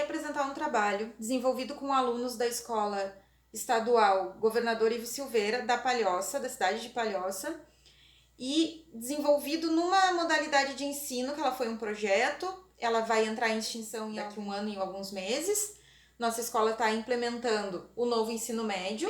apresentar um trabalho desenvolvido com alunos da Escola Estadual Governador Ivo Silveira, da Palhoça, da cidade de Palhoça, e desenvolvido numa modalidade de ensino, que ela foi um projeto, ela vai entrar em extinção daqui a um ano e alguns meses. Nossa escola está implementando o novo ensino médio.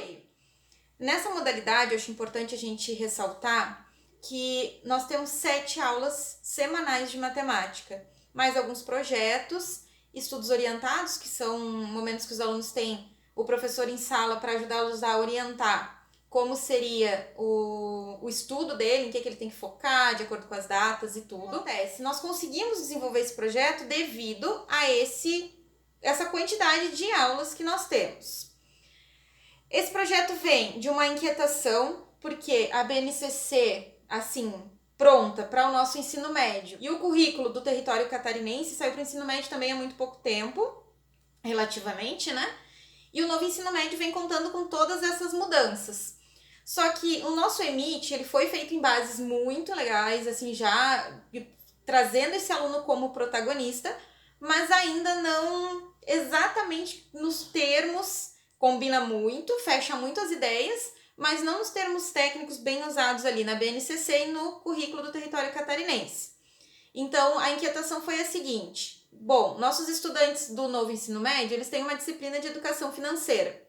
Nessa modalidade, eu acho importante a gente ressaltar que nós temos 7 aulas semanais de matemática, mais alguns projetos, estudos orientados, que são momentos que os alunos têm o professor em sala para ajudá-los a orientar como seria o estudo dele, em que ele tem que focar, de acordo com as datas e tudo. Acontece, nós conseguimos desenvolver esse projeto devido a essa quantidade de aulas que nós temos. Esse projeto vem de uma inquietação, porque a BNCC, assim, pronta para o nosso ensino médio, e o currículo do território catarinense saiu para o ensino médio também há muito pouco tempo, relativamente, né? E o novo ensino médio vem contando com todas essas mudanças. Só que o nosso EMIT, ele foi feito em bases muito legais, assim, já trazendo esse aluno como protagonista, mas ainda não exatamente nos termos, combina muito, fecha muito as ideias, mas não nos termos técnicos bem usados ali na BNCC e no currículo do território catarinense. Então, a inquietação foi a seguinte: bom, nossos estudantes do novo ensino médio, eles têm uma disciplina de educação financeira.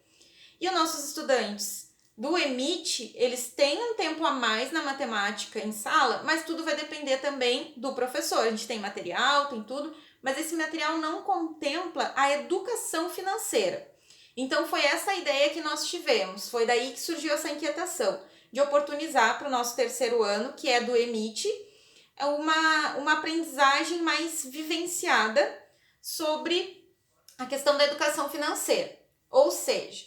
E os nossos estudantes do EMIT, eles têm um tempo a mais na matemática em sala, mas tudo vai depender também do professor. A gente tem material, tem tudo, mas esse material não contempla a educação financeira. Então, foi essa a ideia que nós tivemos. Foi daí que surgiu essa inquietação, de oportunizar para o nosso terceiro ano, que é do EMIT, uma aprendizagem mais vivenciada sobre a questão da educação financeira. Ou seja,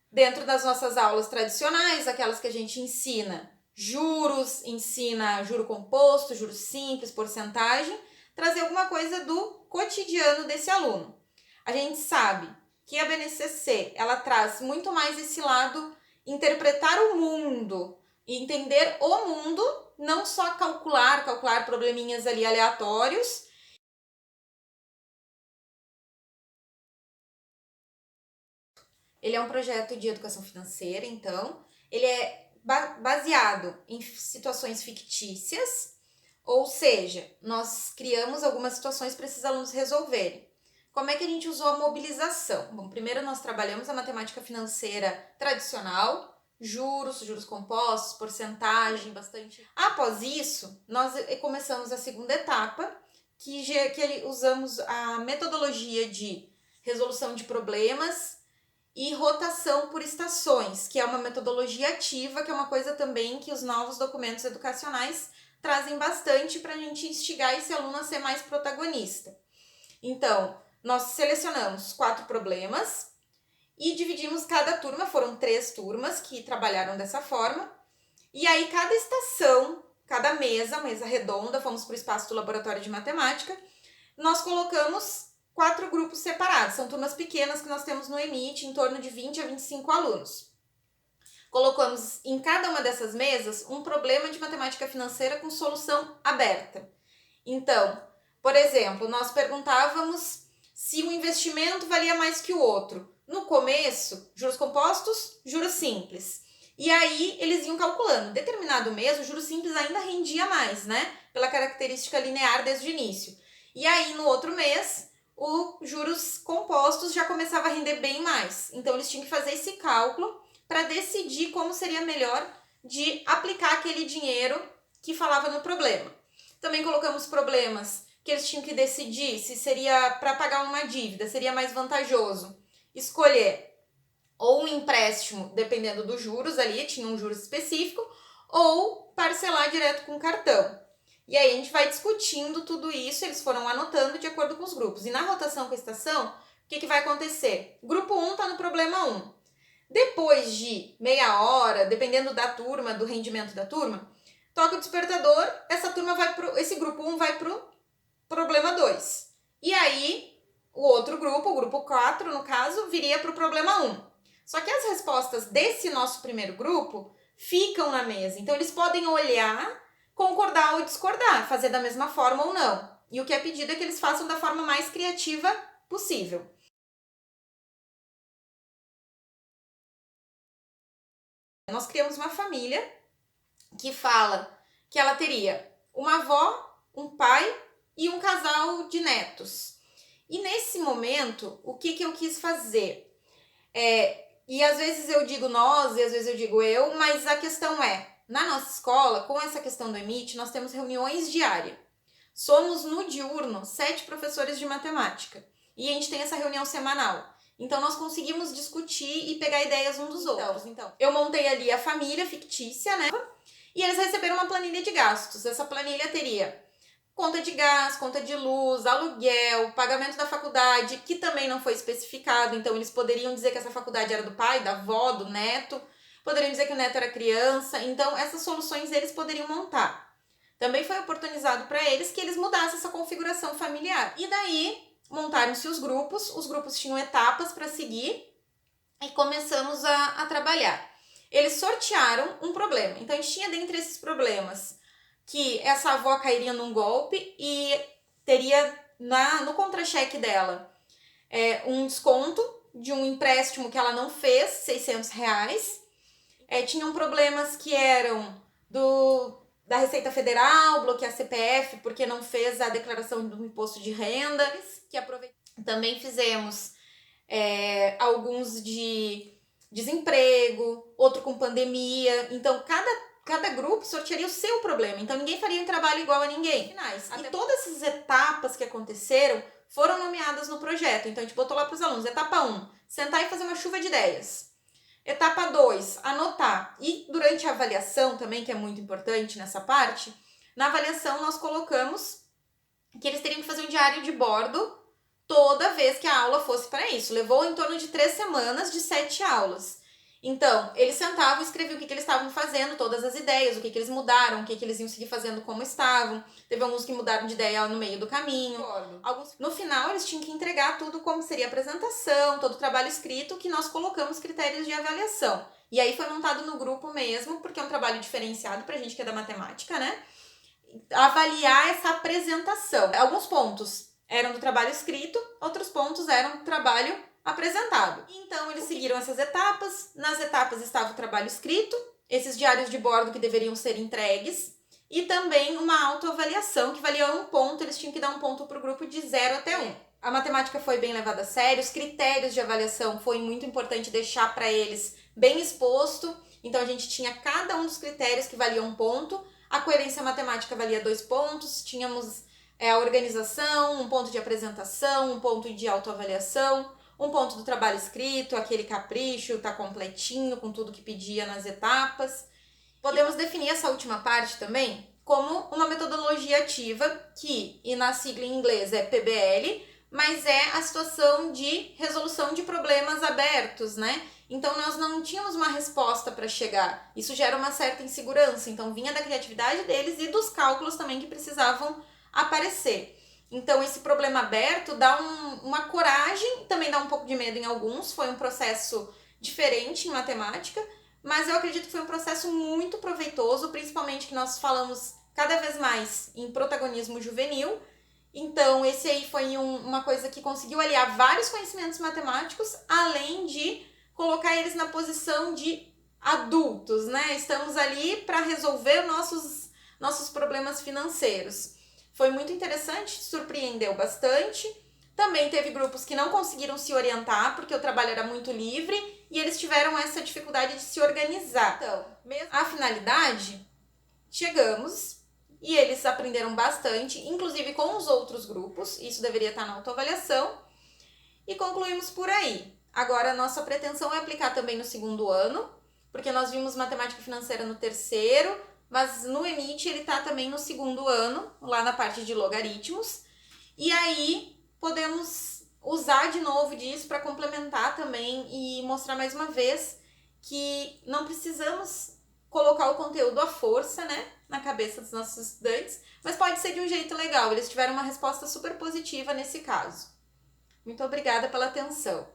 dentro das nossas aulas tradicionais, aquelas que a gente ensina juros, ensina juro composto, juros simples, porcentagem, trazer alguma coisa do cotidiano desse aluno. A gente sabe que a BNCC, ela traz muito mais esse lado interpretar o mundo, entender o mundo, não só calcular probleminhas ali aleatórios. Ele é um projeto de educação financeira, então, ele é baseado em situações fictícias, ou seja, nós criamos algumas situações para esses alunos resolverem. Como é que a gente usou a mobilização? Bom, primeiro nós trabalhamos a matemática financeira tradicional, juros compostos, porcentagem, bastante. Após isso, nós começamos a segunda etapa, que usamos a metodologia de resolução de problemas e rotação por estações, que é uma metodologia ativa, que é uma coisa também que os novos documentos educacionais trazem bastante para a gente instigar esse aluno a ser mais protagonista. Então, nós selecionamos 4 problemas e dividimos cada turma, foram 3 turmas que trabalharam dessa forma, e aí cada estação, cada mesa redonda, fomos para o espaço do laboratório de matemática, nós colocamos 4 grupos separados, são turmas pequenas que nós temos no EMIT, em torno de 20 a 25 alunos. Colocamos em cada uma dessas mesas um problema de matemática financeira com solução aberta. Então, por exemplo, nós perguntávamos se um investimento valia mais que o outro. No começo, juros compostos, juros simples. E aí, eles iam calculando. Determinado mês, o juros simples ainda rendia mais, né? Pela característica linear desde o início. E aí, no outro mês, os juros compostos já começava a render bem mais. Então, eles tinham que fazer esse cálculo para decidir como seria melhor de aplicar aquele dinheiro que falava no problema. Também colocamos problemas que eles tinham que decidir se seria para pagar uma dívida, seria mais vantajoso escolher ou um empréstimo, dependendo dos juros ali, tinha um juros específico, ou parcelar direto com cartão. E aí a gente vai discutindo tudo isso, eles foram anotando de acordo com os grupos. E na rotação com a estação, o que vai acontecer? Grupo 1 está no problema 1. Depois de meia hora, dependendo da turma, do rendimento da turma, toca o despertador, esse grupo 1 vai pro problema 2. E aí, o outro grupo, o grupo 4, no caso, viria pro problema 1. Só que as respostas desse nosso primeiro grupo ficam na mesa. Então, eles podem olhar, concordar ou discordar, fazer da mesma forma ou não. E o que é pedido é que eles façam da forma mais criativa possível. Nós criamos uma família que fala que ela teria uma avó, um pai e um casal de netos. E nesse momento, o que eu quis fazer? E às vezes eu digo nós, e às vezes eu digo eu, mas a questão é, na nossa escola, com essa questão do EMIT, nós temos reuniões diárias. Somos, no diurno, 7 professores de matemática. E a gente tem essa reunião semanal. Então, nós conseguimos discutir e pegar ideias uns dos outros. Então, eu montei ali a família fictícia, né? E eles receberam uma planilha de gastos. Essa planilha teria conta de gás, conta de luz, aluguel, pagamento da faculdade, que também não foi especificado. Então, eles poderiam dizer que essa faculdade era do pai, da avó, do neto. Poderiam dizer que o neto era criança. Então, essas soluções eles poderiam montar. Também foi oportunizado para eles que eles mudassem essa configuração familiar. E daí, montaram-se os grupos tinham etapas para seguir e começamos a trabalhar. Eles sortearam um problema. Então, a gente tinha dentre esses problemas que essa avó cairia num golpe e teria no contra-cheque dela um desconto de um empréstimo que ela não fez, R$600. Tinham problemas que eram da Receita Federal, bloquear CPF porque não fez a declaração do imposto de renda. Também fizemos alguns de desemprego, outro com pandemia. Então, cada grupo sortearia o seu problema. Então, ninguém faria um trabalho igual a ninguém. E todas essas etapas que aconteceram foram nomeadas no projeto. Então, a gente botou lá para os alunos. Etapa 1, sentar e fazer uma chuva de ideias. Etapa 2, anotar. E durante a avaliação também, que é muito importante nessa parte, na avaliação nós colocamos que eles teriam que fazer um diário de bordo toda vez que a aula fosse para isso. Levou em torno de 3 semanas de 7 aulas. Então, eles sentavam e escreviam o que eles estavam fazendo, todas as ideias, o que eles mudaram, o que eles iam seguir fazendo como estavam. Teve alguns que mudaram de ideia no meio do caminho. No final, eles tinham que entregar tudo como seria a apresentação, todo o trabalho escrito, que nós colocamos critérios de avaliação. E aí foi montado no grupo mesmo, porque é um trabalho diferenciado pra gente que é da matemática, né? Avaliar essa apresentação. Alguns pontos eram do trabalho escrito, outros pontos eram do trabalho apresentado. Então, eles seguiram essas etapas. Nas etapas estava o trabalho escrito, esses diários de bordo que deveriam ser entregues, e também uma autoavaliação que valia 1 ponto, eles tinham que dar 1 ponto para o grupo de 0 até 1. A matemática foi bem levada a sério, os critérios de avaliação foi muito importante deixar para eles bem exposto. Então, a gente tinha cada um dos critérios que valia 1 ponto, a coerência matemática valia 2 pontos, tínhamos a organização, 1 ponto de apresentação, 1 ponto de autoavaliação, 1 ponto do trabalho escrito, aquele capricho, tá completinho com tudo que pedia nas etapas. Podemos definir essa última parte também como uma metodologia ativa que, e na sigla em inglês é PBL, mas é a situação de resolução de problemas abertos, né? Então, nós não tínhamos uma resposta para chegar. Isso gera uma certa insegurança. Então, vinha da criatividade deles e dos cálculos também que precisavam aparecer. Então, esse problema aberto dá uma coragem, também dá um pouco de medo em alguns. Foi um processo diferente em matemática, mas eu acredito que foi um processo muito proveitoso, principalmente que nós falamos cada vez mais em protagonismo juvenil. Então, esse aí foi uma coisa que conseguiu aliar vários conhecimentos matemáticos, além de colocar eles na posição de adultos, né? Estamos ali para resolver nossos problemas financeiros. Foi muito interessante, surpreendeu bastante. Também teve grupos que não conseguiram se orientar, porque o trabalho era muito livre, e eles tiveram essa dificuldade de se organizar. Então, a finalidade, chegamos, e eles aprenderam bastante, inclusive com os outros grupos, isso deveria estar na autoavaliação, e concluímos por aí. Agora, a nossa pretensão é aplicar também no 2º ano, porque nós vimos matemática financeira no 3º, mas no EMIT ele está também no 2º ano, lá na parte de logaritmos. E aí podemos usar de novo disso para complementar também e mostrar mais uma vez que não precisamos colocar o conteúdo à força, né, na cabeça dos nossos estudantes, mas pode ser de um jeito legal. Eles tiveram uma resposta super positiva nesse caso. Muito obrigada pela atenção.